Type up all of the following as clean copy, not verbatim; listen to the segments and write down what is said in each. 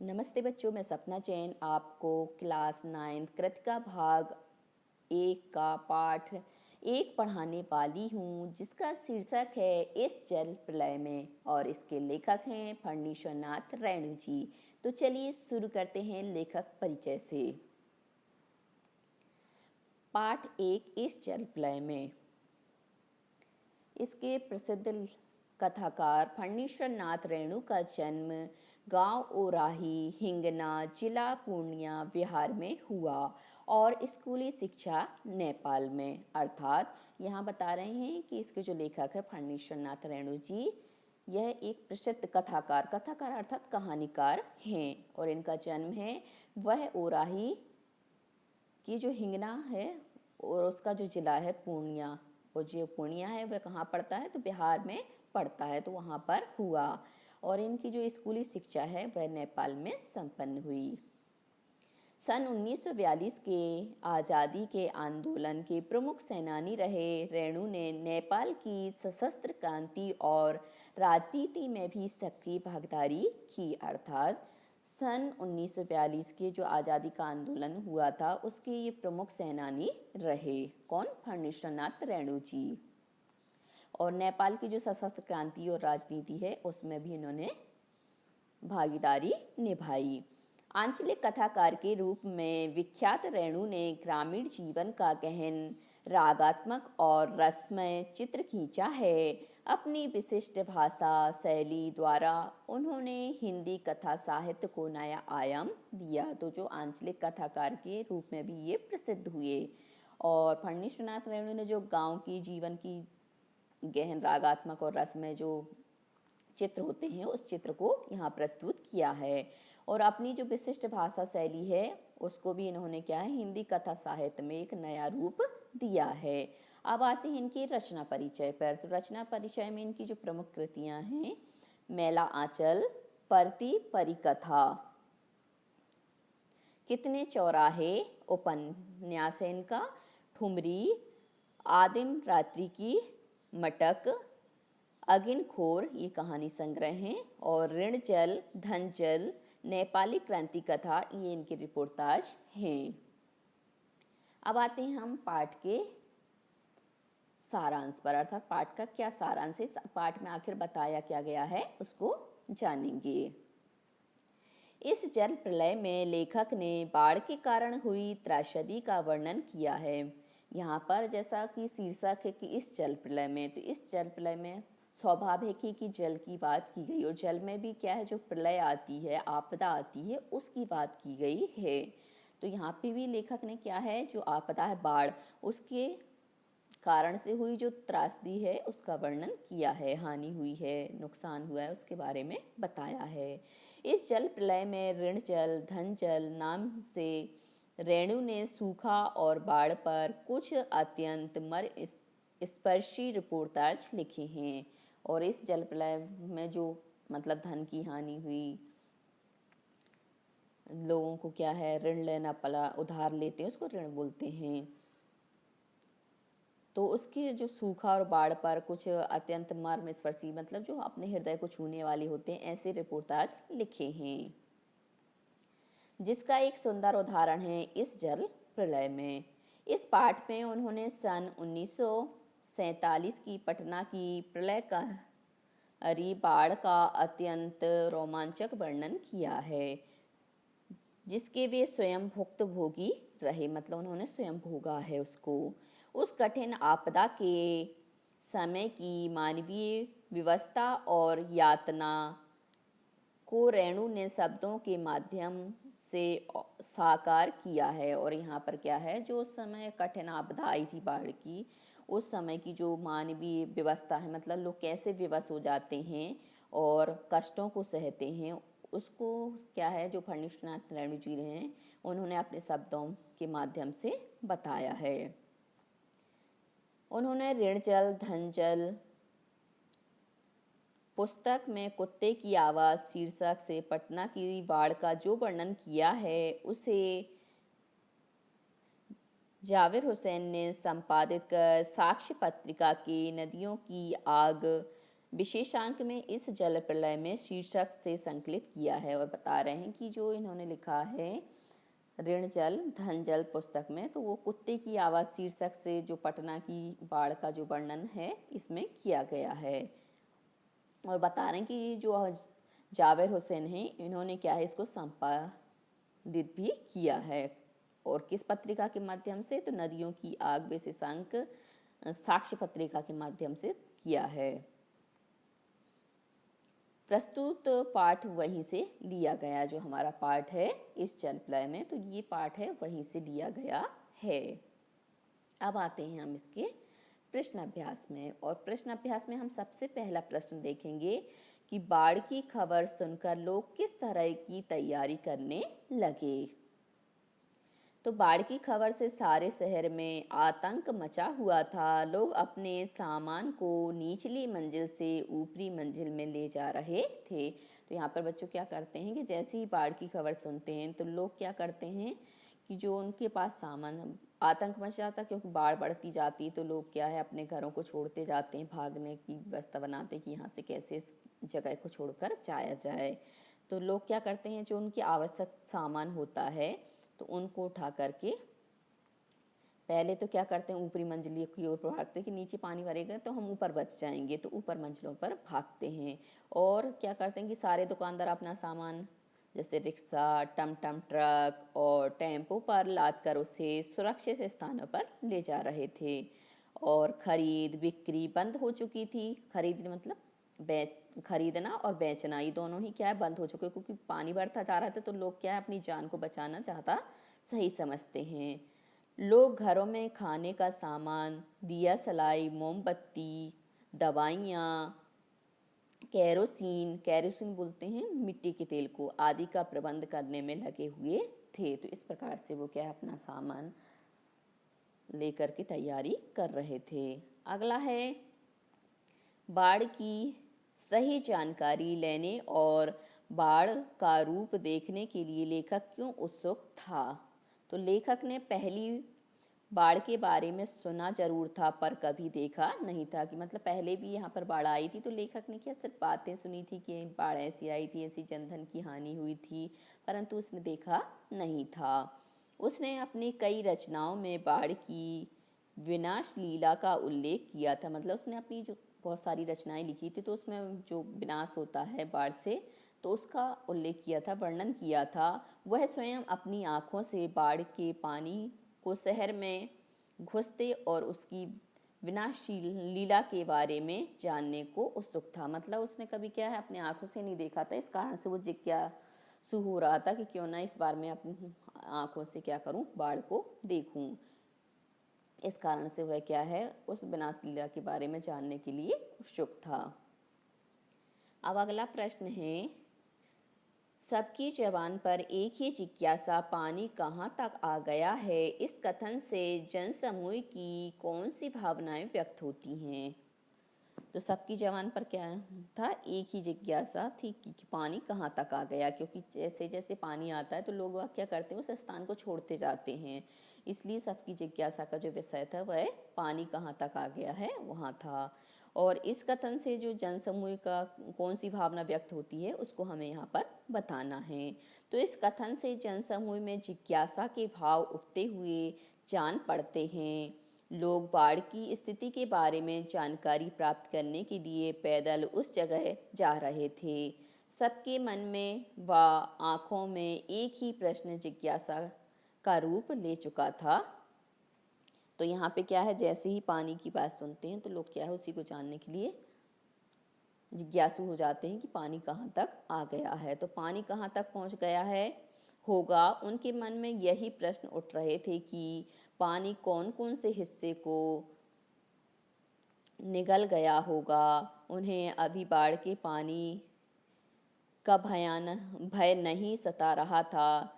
नमस्ते बच्चों, मैं सपना जैन आपको क्लास 9 कृतिका भाग 1 का पाठ 1 पढ़ाने वाली हूँ, जिसका शीर्षक है इस जल प्रलय में और इसके लेखक हैं फणीश्वरनाथ रेणु जी। तो चलिए शुरू करते हैं लेखक परिचय से। पाठ 1 इस जल प्रलय में। इसके प्रसिद्ध कथाकार फणीश्वरनाथ रेणु का जन्म गांव ओराही, हिंगना, जिला पूर्णिया, बिहार में हुआ और स्कूली शिक्षा नेपाल में। अर्थात यहाँ बता रहे हैं कि इसके जो लेखक है फणीश्वरनाथ रेणु जी, यह एक प्रसिद्ध कथाकार अर्थात कहानीकार हैं और इनका जन्म है वह ओराही की जो हिंगना है और उसका जो जिला है पूर्णिया, और जो पूर्णिया है वह कहाँ पड़ता है तो बिहार में पड़ता है, तो वहाँ पर हुआ। और इनकी जो स्कूली शिक्षा है वह नेपाल में संपन्न हुई। सन 1942 के आज़ादी के आंदोलन के प्रमुख सेनानी रहे रेणु ने नेपाल की सशस्त्र क्रांति और राजनीति में भी सक्रिय भागीदारी की। अर्थात सन 1942 के जो आज़ादी का आंदोलन हुआ था उसके ये प्रमुख सेनानी रहे। कौन? फणीश्वरनाथ रेणु जी। और नेपाल की जो सशस्त्र क्रांति और राजनीति है उसमें भी इन्होंने भागीदारी निभाई। आंचलिक कथाकार के रूप में विख्यात रेणु ने ग्रामीण जीवन का गहन, रागात्मक और रसमय चित्र खींचा है। अपनी विशिष्ट भाषा शैली द्वारा उन्होंने हिंदी कथा साहित्य को नया आयाम दिया। तो जो आंचलिक कथाकार के रूप में भी ये प्रसिद्ध हुए। और फणीश्वरनाथ रेणु ने जो गांव की जीवन की गहन, रागात्मक और रसमय जो चित्र होते हैं उस चित्र को यहाँ प्रस्तुत किया है। और अपनी जो विशिष्ट भाषा शैली है उसको भी इन्होंने क्या है, हिंदी कथा साहित्य में एक नया रूप दिया है। अब आते हैं इनके रचना परिचय पर। तो रचना परिचय में इनकी जो प्रमुख कृतियां हैं, मैला आंचल, परती परिकथा, कितने चौराहे उपन्यास है इनका, ठुमरी, आदिम रात्रि की मटक, अगिनखोर ये कहानी संग्रह हैं, और ऋण जल, धन जल, नेपाली क्रांति कथा ये इनके रिपोर्टाज हैं। अब आते हैं हम पाठ के सारांश पर, अर्थात पाठ का क्या सारांश है, पाठ में आखिर बताया क्या गया है उसको जानेंगे। इस जल प्रलय में लेखक ने बाढ़ के कारण हुई त्रासदी का वर्णन किया है। यहाँ पर जैसा कि शीर्षक है कि इस जल प्रलय में, तो इस जल प्रलय में स्वाभाविक है कि जल की बात की गई और जल में भी क्या है, जो प्रलय आती है, आपदा आती है, उसकी बात की गई है। तो यहाँ पे भी लेखक ने क्या है, जो आपदा है बाढ़, उसके कारण से हुई जो त्रासदी है उसका वर्णन किया है, हानि हुई है, नुकसान हुआ है, उसके बारे में बताया है। इस जल प्रलय में ऋण जल, धन जल नाम से रेणु ने सूखा और बाढ़ पर कुछ अत्यंत स्पर्शी रिपोर्टाज लिखे हैं। और इस जल प्रलय में जो मतलब धन की हानि हुई, लोगों को क्या है ऋण लेना पड़ा, उधार लेते हैं उसको ऋण बोलते हैं, तो उसके जो सूखा और बाढ़ पर कुछ अत्यंत मर्मस्पर्शी मतलब जो अपने हृदय को छूने वाले होते हैं, ऐसे रिपोर्टाज लिखे हैं। जिसका एक सुंदर उदाहरण है इस जल प्रलय में। इस पाठ में उन्होंने सन 1947 की पटना की प्रलयकारी बाढ़ का अत्यंत रोमांचक वर्णन किया है, जिसके वे स्वयं भुक्तभोगी रहे, मतलब उन्होंने स्वयं भोगा है उसको। उस कठिन आपदा के समय की मानवीय व्यवस्था और यातना को रेणु ने शब्दों के माध्यम से साकार किया है। और यहाँ पर क्या है, जो उस समय कठिन आपदा आई थी बाढ़ की, उस समय की जो मानवीय व्यवस्था है, मतलब लोग कैसे विवश हो जाते हैं और कष्टों को सहते हैं, उसको क्या है जो फणीश्वरनाथ रेणु जी हैं उन्होंने अपने शब्दों के माध्यम से बताया है। उन्होंने ऋण जल, धन जल पुस्तक में कुत्ते की आवाज़ शीर्षक से पटना की बाढ़ का जो वर्णन किया है उसे जावेर हुसैन ने संपादित कर साक्ष्य पत्रिका के नदियों की आग विशेषांक में इस जल प्रलय में शीर्षक से संकलित किया है और बता रहे हैं कि जो इन्होंने लिखा है ऋण जल धन जल पुस्तक में, तो वो कुत्ते की आवाज़ शीर्षक से जो पटना की बाढ़ का जो वर्णन है इसमें किया गया है। और बता रहे हैं कि जो जावेर हुसैन हैं इन्होंने क्या है इसको संपादित भी किया है। और किस पत्रिका के माध्यम से, तो नदियों की आग विशेषांक साक्ष्य पत्रिका के माध्यम से किया है। प्रस्तुत पाठ वहीं से लिया गया, जो हमारा पाठ है इस जल प्रलय में, तो ये पाठ है वहीं से लिया गया है। अब आते हैं हम इसके प्रश्न अभ्यास में, और प्रश्न अभ्यास में हम सबसे पहला प्रश्न देखेंगे कि बाढ़ की खबर सुनकर लोग किस तरह की तैयारी करने लगे। तो बाढ़ की खबर से सारे शहर में आतंक मचा हुआ था। लोग अपने सामान को निचली मंजिल से ऊपरी मंजिल में ले जा रहे थे। तो यहाँ पर बच्चों क्या करते हैं कि जैसे ही बाढ़ की खबर सुनते हैं तो लोग क्या करते हैं कि जो उनके पास सामान, आतंक मच जाता क्योंकि बाढ़ बढ़ती जाती, तो लोग क्या है अपने घरों को छोड़ते जाते हैं, भागने की व्यवस्था बनाते हैं कि यहाँ से कैसे इस जगह को छोड़कर जाया जाए। तो लोग क्या करते हैं, जो उनकी आवश्यक सामान होता है तो उनको उठा करके पहले तो क्या करते हैं ऊपरी मंजिल की ओर भागते हैं कि नीचे पानी भरेगा तो हम ऊपर बच जाएंगे, तो ऊपर मंजिलों पर भागते हैं। और क्या करते हैं कि सारे दुकानदार अपना सामान जैसे रिक्शा, टमटम, ट्रक और टेम्पो पर लाद कर उसे सुरक्षित स्थानों पर ले जा रहे थे। और खरीद बिक्री बंद हो चुकी थी। खरीद मतलब खरीदना और बेचना ये दोनों ही क्या है बंद हो चुके, क्योंकि पानी बढ़ता जा रहा था तो लोग क्या है अपनी जान को बचाना ज़्यादा सही समझते हैं। लोग घरों में खाने का सामान, दिया सलाई, मोमबत्ती, दवाइयाँ, केरोसिन बोलते हैं मिट्टी के तेल को, आदि का प्रबंध करने में लगे हुए थे। तो इस प्रकार से वो क्या है अपना सामान लेकर के तैयारी कर रहे थे। अगला है बाढ़ की सही जानकारी लेने और बाढ़ का रूप देखने के लिए लेखक क्यों उत्सुक था। तो लेखक ने पहली बाढ़ के बारे में सुना जरूर था पर कभी देखा नहीं था, कि मतलब पहले भी यहाँ पर बाढ़ आई थी तो लेखक ने क्या सिर्फ बातें सुनी थी कि बाढ़ ऐसी आई थी, ऐसी जनधन की हानि हुई थी, परंतु उसने देखा नहीं था। उसने अपनी कई रचनाओं में बाढ़ की विनाश लीला का उल्लेख किया था। मतलब उसने अपनी जो बहुत सारी रचनाएं लिखी थी तो उसमें जो विनाश होता है बाढ़ से तो उसका उल्लेख किया था, वर्णन किया था। वह स्वयं अपनी आँखों से बाढ़ के पानी को शहर में घुसते और उसकी विनाशील लीला के बारे में जानने को उत्सुक था। मतलब उसने कभी क्या है अपने आँखों से नहीं देखा था, इस कारण से वो जिज्ञासु हो रहा था कि क्यों ना इस बार मैं अपनी आँखों से क्या करूं, बाढ़ को देखूं। इस कारण से वह क्या है उस विनाश लीला के बारे में जानने के लिए उत्सुक था। अब अगला प्रश्न है, सबकी जबान पर एक ही जिज्ञासा, पानी कहाँ तक आ गया है, इस कथन से जनसमूह की कौन सी भावनाएं व्यक्त होती हैं। तो सबकी जबान पर क्या था, एक ही जिज्ञासा थी कि पानी कहाँ तक आ गया, क्योंकि जैसे जैसे पानी आता है तो लोग क्या करते हैं उस स्थान को छोड़ते जाते हैं, इसलिए सबकी जिज्ञासा का जो विषय था वह पानी कहाँ तक आ गया है वहाँ था। और इस कथन से जो जनसमूह का कौन सी भावना व्यक्त होती है उसको हमें यहाँ पर बताना है। तो इस कथन से जनसमूह में जिज्ञासा के भाव उठते हुए जान पड़ते हैं। लोग बाढ़ की स्थिति के बारे में जानकारी प्राप्त करने के लिए पैदल उस जगह जा रहे थे। सबके मन में व आँखों में एक ही प्रश्न जिज्ञासा का रूप ले चुका था। तो यहाँ पे क्या है, जैसे ही पानी की बात सुनते हैं तो लोग क्या है उसी को जानने के लिए जिज्ञासु हो जाते हैं कि पानी कहाँ तक आ गया है। तो पानी कहाँ तक पहुँच गया है होगा, उनके मन में यही प्रश्न उठ रहे थे कि पानी कौन कौन से हिस्से को निगल गया होगा। उन्हें अभी बाढ़ के पानी का भय नहीं सता रहा था।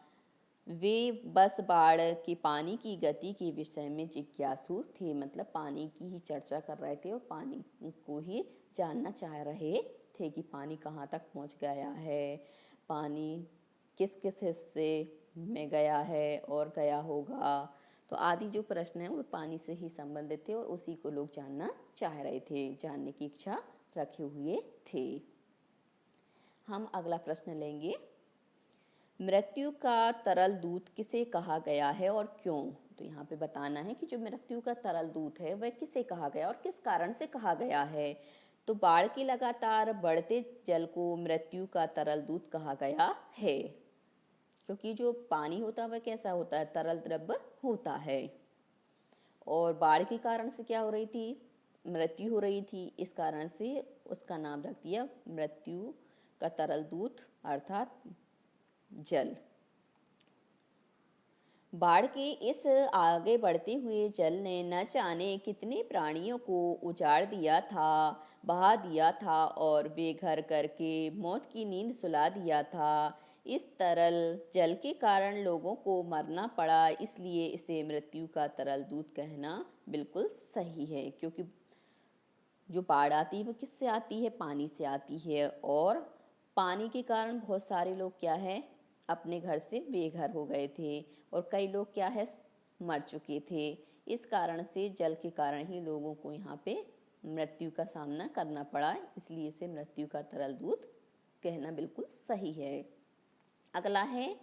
वे बस बाढ़ के पानी की गति के विषय में जिज्ञासु थे। मतलब पानी की ही चर्चा कर रहे थे और पानी को ही जानना चाह रहे थे कि पानी कहाँ तक पहुँच गया है, पानी किस किस हिस्से में गया है और गया होगा। तो आदि जो प्रश्न है वो पानी से ही संबंधित थे और उसी को लोग जानना चाह रहे थे, जानने की इच्छा रखे हुए थे। हम अगला प्रश्न लेंगे, मृत्यु का तरल दूत किसे कहा गया है और क्यों? तो यहाँ पे बताना है कि जो मृत्यु का तरल दूत है वह किसे कहा गया और किस कारण से कहा गया है। तो बाढ़ के लगातार बढ़ते जल को मृत्यु का तरल दूत कहा गया है, क्योंकि जो पानी होता है वह कैसा होता है, तरल द्रव्य होता है। और बाढ़ के कारण से क्या हो रही थी, मृत्यु हो रही थी, इस कारण से उसका नाम रख दिया मृत्यु का तरल दूत अर्थात जल। बाढ़ के इस आगे बढ़ते हुए जल ने न जाने कितने प्राणियों को उजाड़ दिया था, बहा दिया था और बेघर करके मौत की नींद सुला दिया था। इस तरल जल के कारण लोगों को मरना पड़ा, इसलिए इसे मृत्यु का तरल दूत कहना बिल्कुल सही है। क्योंकि जो बाढ़ आती है वो किससे आती है, पानी से आती है, और पानी के कारण बहुत सारे लोग क्या है, अपने घर से बेघर हो गए थे और कई लोग क्या है, मर चुके थे। इस कारण से जल के कारण ही लोगों को यहाँ पे मृत्यु का सामना करना पड़ा, इसलिए इसे मृत्यु का तरल दूत कहना बिल्कुल सही है। अगला है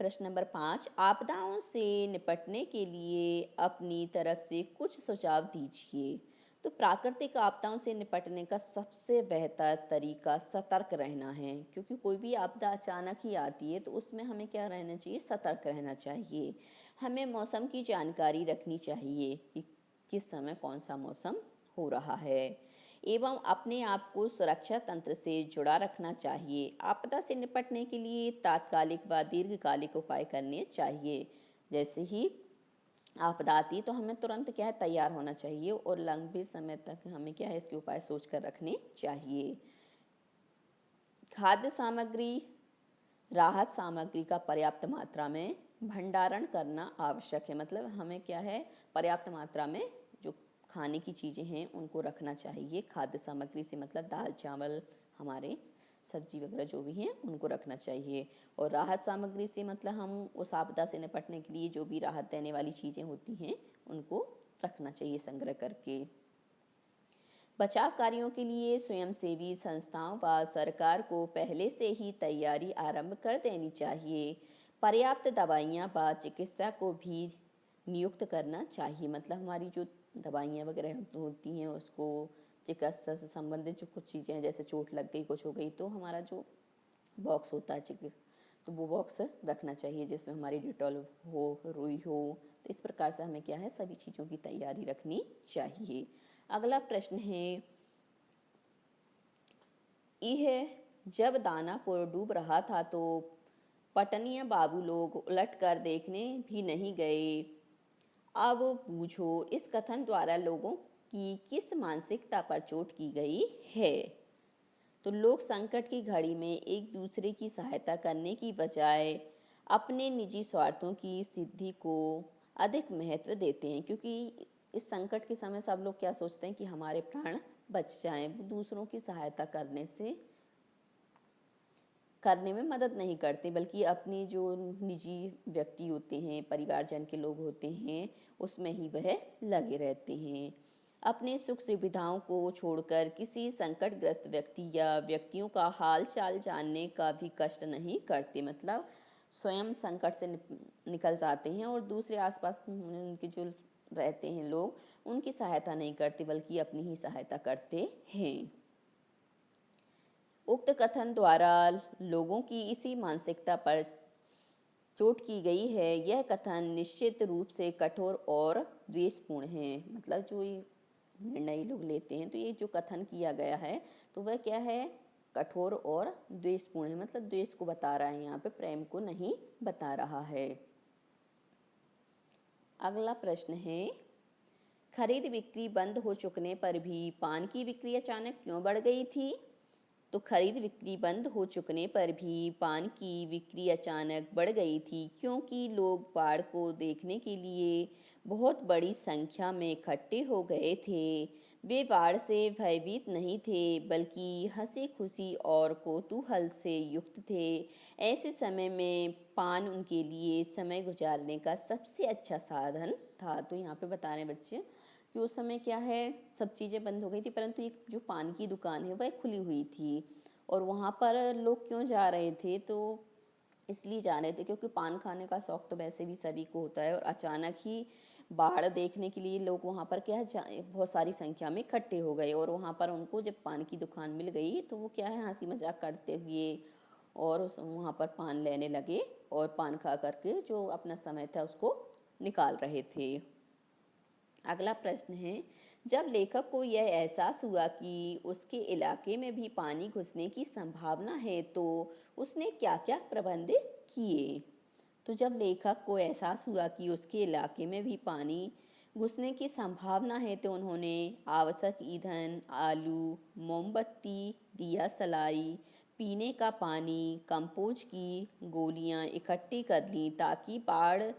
प्रश्न नंबर 5, आपदाओं से निपटने के लिए अपनी तरफ से कुछ सुझाव दीजिए। तो प्राकृतिक आपदाओं से निपटने का सबसे बेहतर तरीका सतर्क रहना है, क्योंकि कोई भी आपदा अचानक ही आती है तो उसमें हमें क्या रहना चाहिए, सतर्क रहना चाहिए। हमें मौसम की जानकारी रखनी चाहिए कि किस समय कौन सा मौसम हो रहा है, एवं अपने आप को सुरक्षा तंत्र से जुड़ा रखना चाहिए। आपदा से निपटने के लिए तात्कालिक व दीर्घकालिक उपाय करने चाहिए। जैसे ही आपदा आती तो हमें तुरंत क्या है, तैयार होना चाहिए और लंबे समय तक हमें क्या है, इसके उपाय सोच कर रखने चाहिए। खाद्य सामग्री, राहत सामग्री का पर्याप्त मात्रा में भंडारण करना आवश्यक है। मतलब हमें क्या है, पर्याप्त मात्रा में जो खाने की चीज़ें हैं उनको रखना चाहिए। खाद्य सामग्री से मतलब दाल चावल, हमारे सब्जी वगैरह जो भी हैं उनको रखना चाहिए। और राहत सामग्री से मतलब हम उस आपदा से निपटने के लिए जो भी राहत देने वाली चीज़ें होती हैं उनको रखना चाहिए संग्रह करके। बचाव कार्यों के लिए स्वयंसेवी संस्थाओं व सरकार को पहले से ही तैयारी आरंभ कर देनी चाहिए। पर्याप्त दवाइयाँ व चिकित्सा को भी नियुक्त करना चाहिए। मतलब हमारी जो दवाइयाँ वगैरह होती हैं उसको, चिकित्सा से संबंधित जो कुछ चीज़ें हैं, जैसे चोट लग गई, कुछ हो गई, तो हमारा जो बॉक्स होता है तो वो बॉक्स रखना चाहिए जिसमें हमारी डिटॉल हो, रुई हो। तो इस प्रकार से हमें क्या है, सभी चीज़ों की तैयारी रखनी चाहिए। अगला प्रश्न है, यह जब दानापुर डूब रहा था तो पटनिया बाबू लोग उलट कर देखने भी नहीं गए। अब बूझो इस कथन द्वारा लोगों की किस मानसिकता पर चोट की गई है। तो लोग संकट की घड़ी में एक दूसरे की सहायता करने की बजाय अपने निजी स्वार्थों की सिद्धि को अधिक महत्व देते हैं, क्योंकि इस संकट के समय सब लोग क्या सोचते हैं कि हमारे प्राण बच जाएं। वो दूसरों की सहायता करने में मदद नहीं करते, बल्कि अपनी जो निजी व्यक्ति होते हैं, परिवारजन के लोग होते हैं, उसमें ही वह लगे रहते हैं। अपने सुख सुविधाओं को छोड़कर किसी संकटग्रस्त व्यक्ति या व्यक्तियों का हाल चाल जानने का भी कष्ट नहीं करते। मतलब स्वयं संकट से निकल जाते हैं और दूसरे आसपास उनके जो रहते हैं लोग, उनकी सहायता नहीं करते बल्कि अपनी ही सहायता करते हैं। उक्त कथन द्वारा लोगों की इसी मानसिकता पर चोट की गई है। यह कथन निश्चित रूप से कठोर और द्वेषपूर्ण है। मतलब जो ये निर्णय लोग लेते हैं, तो ये जो कथन किया गया है तो वह क्या है, कठोर और द्वेषपूर्ण है। मतलब द्वेष को बता रहा है, यहाँ पे प्रेम को नहीं बता रहा है। अगला प्रश्न है, खरीद बिक्री बंद हो चुकने पर भी पान की बिक्री अचानक क्यों बढ़ गई थी? तो खरीद बिक्री बंद हो चुकने पर भी पान की बिक्री अचानक बढ़ गई थी, क्योंकि लोग बाढ़ को देखने के लिए बहुत बड़ी संख्या में इकट्ठे हो गए थे। वे बाढ़ से भयभीत नहीं थे, बल्कि हंसी खुशी और कौतूहल से युक्त थे। ऐसे समय में पान उनके लिए समय गुजारने का सबसे अच्छा साधन था। तो यहाँ पे बता रहे हैं बच्चे क्योंकि उस समय क्या है, सब चीज़ें बंद हो गई थी, परंतु एक जो पान की दुकान है वह खुली हुई थी। और वहाँ पर लोग क्यों जा रहे थे, तो इसलिए जा रहे थे क्योंकि पान खाने का शौक तो वैसे भी सभी को होता है, और अचानक ही बाढ़ देखने के लिए लोग वहाँ पर क्या है बहुत सारी संख्या में इकट्ठे हो गए। और वहाँ पर उनको जब पान की दुकान मिल गई तो वो क्या है, हंसी मजाक करते हुए और उस वहाँ पर पान लेने लगे, और पान खा करके जो अपना समय था उसको निकाल रहे थे। अगला प्रश्न है, जब लेखक को यह एहसास हुआ कि उसके इलाके में भी पानी घुसने की संभावना है तो उसने क्या क्या प्रबंध किए। तो जब लेखक को एहसास हुआ कि उसके इलाके में भी पानी घुसने की संभावना है तो उन्होंने आवश्यक ईंधन, आलू, मोमबत्ती, दिया सलाई, पीने का पानी, कंपोज की गोलियां इकट्ठी कर लीं ताकि बाढ़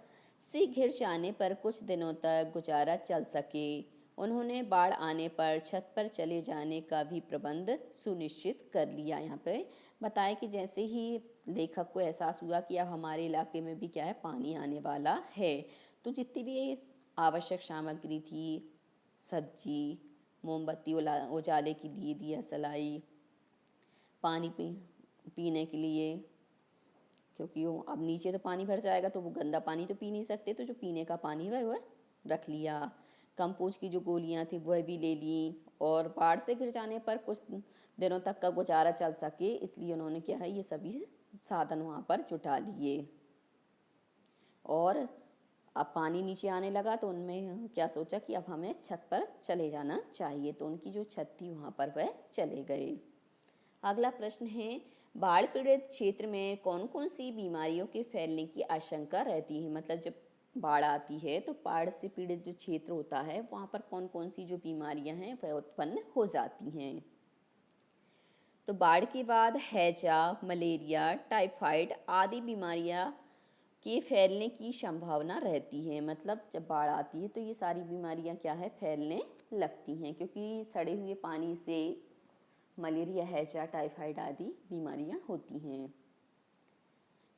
से घिर जाने पर कुछ दिनों तक गुजारा चल सके। उन्होंने बाढ़ आने पर छत पर चले जाने का भी प्रबंध सुनिश्चित कर लिया। यहाँ पे बताया कि जैसे ही लेखक को एहसास हुआ कि अब हमारे इलाके में भी क्या है, पानी आने वाला है, तो जितनी भी आवश्यक सामग्री थी, सब्जी, मोमबत्ती उजाले के लिए, दिया सलाई, पानी पीने के लिए, क्योंकि वो अब नीचे तो पानी भर जाएगा तो वो गंदा पानी तो पी नहीं सकते, तो जो पीने का पानी है वह रख लिया। कंपोज की जो गोलियां थी वह भी ले ली, और बाढ़ से गिर जाने पर कुछ दिनों तक का गुजारा चल सके इसलिए उन्होंने क्या है, ये सभी साधन वहाँ पर जुटा लिए। और अब पानी नीचे आने लगा तो उनमें क्या सोचा कि अब हमें छत पर चले जाना चाहिए, तो उनकी जो छत थी वहाँ पर वह चले गए। अगला प्रश्न है, बाढ़ पीड़ित क्षेत्र में कौन कौन सी बीमारियों के फैलने की आशंका रहती है। मतलब जब बाढ़ आती है तो बाढ़ से पीड़ित जो क्षेत्र होता है वहाँ पर कौन कौन सी जो बीमारियां हैं वह उत्पन्न हो जाती हैं। तो बाढ़ के बाद हैजा, मलेरिया, टाइफाइड आदि बीमारियां के फैलने की संभावना रहती है। मतलब जब बाढ़ आती है तो ये सारी बीमारियां क्या है, फैलने लगती हैं, क्योंकि सड़े हुए पानी से मलेरिया, हैजा, टाइफाइड आदि बीमारियां होती हैं।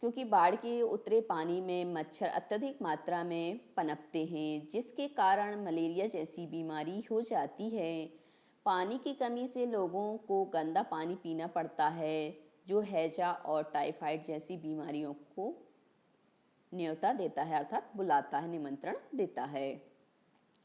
क्योंकि बाढ़ के उतरे पानी में मच्छर अत्यधिक मात्रा में पनपते हैं, जिसके कारण मलेरिया जैसी बीमारी हो जाती है। पानी की कमी से लोगों को गंदा पानी पीना पड़ता है, जो हैजा और टाइफाइड जैसी बीमारियों को न्योता देता है, अर्थात बुलाता है, निमंत्रण देता है।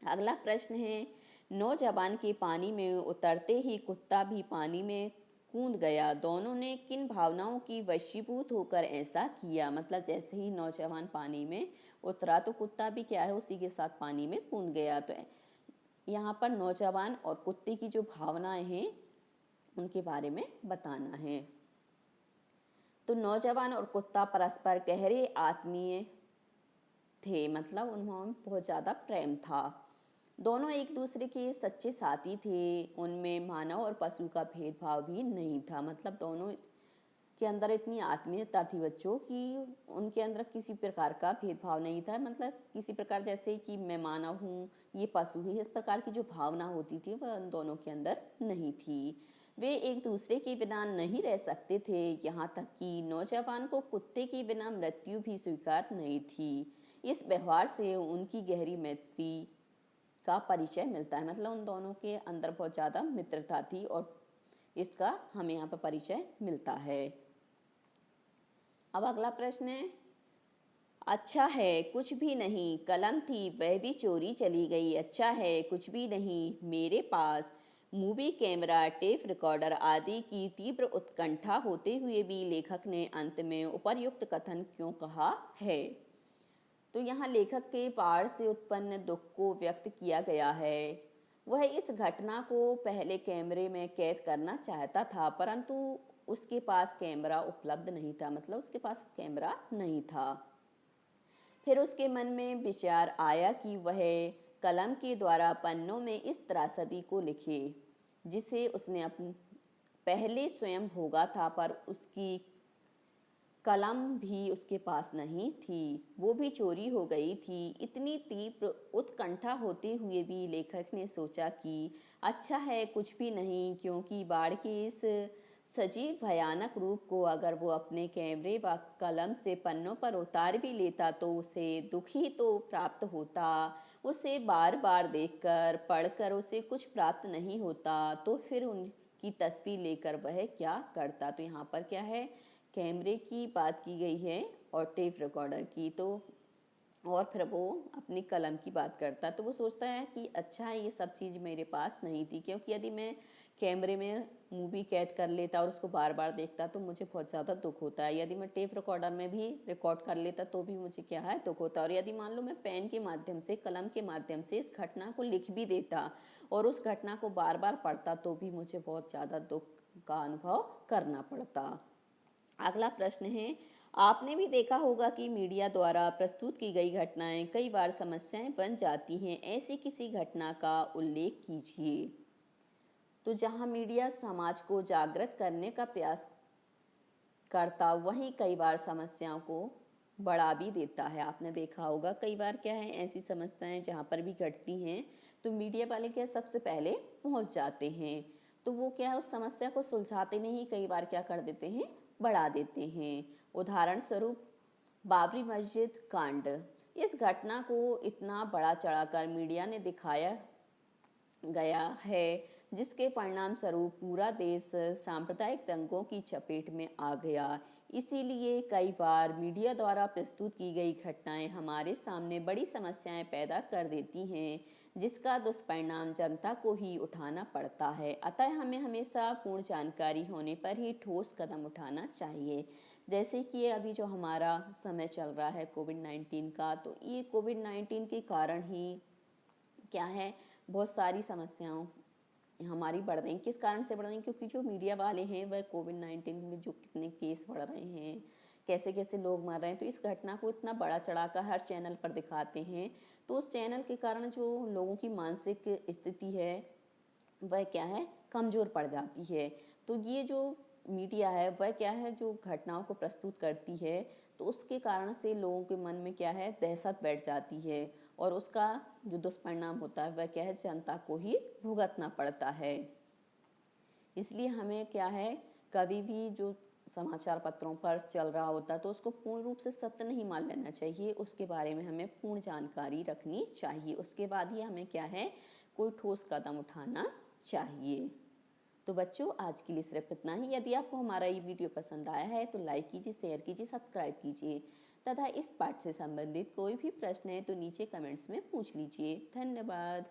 अगला प्रश्न है, नौजवान के पानी में उतरते ही कुत्ता भी पानी में कूद गया, दोनों ने किन भावनाओं की वशीभूत होकर ऐसा किया। मतलब जैसे ही नौजवान पानी में उतरा तो कुत्ता भी क्या है, उसी के साथ पानी में कूद गया। तो यहाँ पर नौजवान और कुत्ते की जो भावनाएं हैं उनके बारे में बताना है। तो नौजवान और कुत्ता परस्पर गहरे आत्मीय थे, मतलब उनमें बहुत ज़्यादा प्रेम था। दोनों एक दूसरे के सच्चे साथी थे, उनमें मानव और पशु का भेदभाव भी नहीं था। मतलब दोनों के अंदर इतनी आत्मीयता थी बच्चों की, उनके अंदर किसी प्रकार का भेदभाव नहीं था। मतलब किसी प्रकार जैसे कि मैं मानव हूँ, ये पशु है, इस प्रकार की जो भावना होती थी वह उन दोनों के अंदर नहीं थी। वे एक दूसरे के बिना नहीं रह सकते थे, यहाँ तक कि नौजवान को कुत्ते के बिना मृत्यु भी स्वीकार नहीं थी। इस व्यवहार से उनकी गहरी मैत्री का परिचय मिलता है। मतलब उन दोनों के अंदर बहुत ज़्यादा मित्रता थी और इसका हमें यहाँ पर परिचय मिलता है। अब अगला प्रश्न है, अच्छा है कुछ भी नहीं, कलम थी वह भी चोरी चली गई। अच्छा है कुछ भी नहीं, मेरे पास मूवी कैमरा, टेप रिकॉर्डर आदि की तीव्र उत्कंठा होते हुए भी लेखक ने अंत में उपर्युक्त कथन क्यों कहा है। तो यहाँ लेखक के बाढ़ से उत्पन्न दुख को व्यक्त किया गया है। वह इस घटना को पहले कैमरे में कैद करना चाहता था, परंतु उसके पास कैमरा उपलब्ध नहीं था। मतलब उसके पास कैमरा नहीं था। फिर उसके मन में विचार आया कि वह कलम के द्वारा पन्नों में इस त्रासदी को लिखे जिसे उसने पहले स्वयं भोगा था, पर उसकी कलम भी उसके पास नहीं थी, वो भी चोरी हो गई थी। इतनी तीव्र उत्कंठा होते हुए भी लेखक ने सोचा कि अच्छा है कुछ भी नहीं, क्योंकि बाढ़ के इस सजीव भयानक रूप को अगर वो अपने कैमरे व कलम से पन्नों पर उतार भी लेता तो उसे दुख ही तो प्राप्त होता। उसे बार बार देखकर पढ़कर उसे कुछ प्राप्त नहीं होता तो फिर उनकी तस्वीर लेकर वह क्या करता। तो यहाँ पर क्या है, कैमरे की बात की गई है और टेप रिकॉर्डर की। तो और फिर वो अपनी कलम की बात करता, तो वो सोचता है कि अच्छा है ये सब चीज़ मेरे पास नहीं थी, क्योंकि यदि मैं कैमरे में मूवी कैद कर लेता और उसको बार बार देखता तो मुझे बहुत ज़्यादा दुख होता है। यदि मैं टेप रिकॉर्डर में भी रिकॉर्ड कर लेता तो भी मुझे क्या है, दुख होता। और यदि मान लो मैं पेन के माध्यम से, कलम के माध्यम से इस घटना को लिख भी देता और उस घटना को बार बार पढ़ता तो भी मुझे बहुत ज़्यादा दुख का अनुभव करना पड़ता। अगला प्रश्न है, आपने भी देखा होगा कि मीडिया द्वारा प्रस्तुत की गई घटनाएं कई बार समस्याएं बन जाती हैं। ऐसी किसी घटना का उल्लेख कीजिए। तो जहां मीडिया समाज को जागृत करने का प्रयास करता वहीं कई बार समस्याओं को बढ़ा भी देता है। आपने देखा होगा कई बार क्या है, ऐसी समस्याएं जहां पर भी घटती हैं तो मीडिया वाले क्या सबसे पहले पहुंच जाते हैं। तो वो क्या है, उस समस्या को सुलझाते नहीं, कई बार क्या कर देते हैं, बढ़ा देते हैं। उदाहरण स्वरूप बाबरी मस्जिद कांड, इस घटना को इतना बड़ा चढ़ाकर मीडिया ने दिखाया गया है जिसके परिणाम स्वरूप पूरा देश सांप्रदायिक दंगों की चपेट में आ गया। इसीलिए कई बार मीडिया द्वारा प्रस्तुत की गई घटनाएं हमारे सामने बड़ी समस्याएं पैदा कर देती हैं जिसका दुष्परिणाम जनता को ही उठाना पड़ता है। अतः हमें हमेशा पूर्ण जानकारी होने पर ही ठोस कदम उठाना चाहिए। जैसे कि अभी जो हमारा समय चल रहा है कोविड-19 का, तो ये कोविड-19 के कारण ही क्या है, बहुत सारी समस्याओं हमारी बढ़ रही हैं। किस कारण से बढ़ रही हैं, क्योंकि जो मीडिया वाले हैं वह कोविड-19 में जो कितने केस बढ़ रहे हैं, कैसे कैसे लोग मर रहे हैं, तो इस घटना को इतना बड़ा चढ़ाकर हर चैनल पर दिखाते हैं। तो उस चैनल के कारण जो लोगों की मानसिक स्थिति है वह क्या है, कमज़ोर पड़ जाती है। तो ये जो मीडिया है वह क्या है, जो घटनाओं को प्रस्तुत करती है तो उसके कारण से लोगों के मन में क्या है, दहशत बैठ जाती है और उसका जो दुष्परिणाम होता है वह क्या है, जनता को ही भुगतना पड़ता है। इसलिए हमें क्या है, कभी भी जो समाचार पत्रों पर चल रहा होता है तो उसको पूर्ण रूप से सत्य नहीं मान लेना चाहिए, उसके बारे में हमें पूर्ण जानकारी रखनी चाहिए। उसके बाद ही हमें क्या है, कोई ठोस कदम उठाना चाहिए। तो बच्चों आज के लिए सिर्फ इतना ही। यदि आपको हमारा ये वीडियो पसंद आया है तो लाइक कीजिए, शेयर कीजिए, सब्सक्राइब कीजिए तथा इस पाठ से संबंधित कोई भी प्रश्न है तो नीचे कमेंट्स में पूछ लीजिए। धन्यवाद।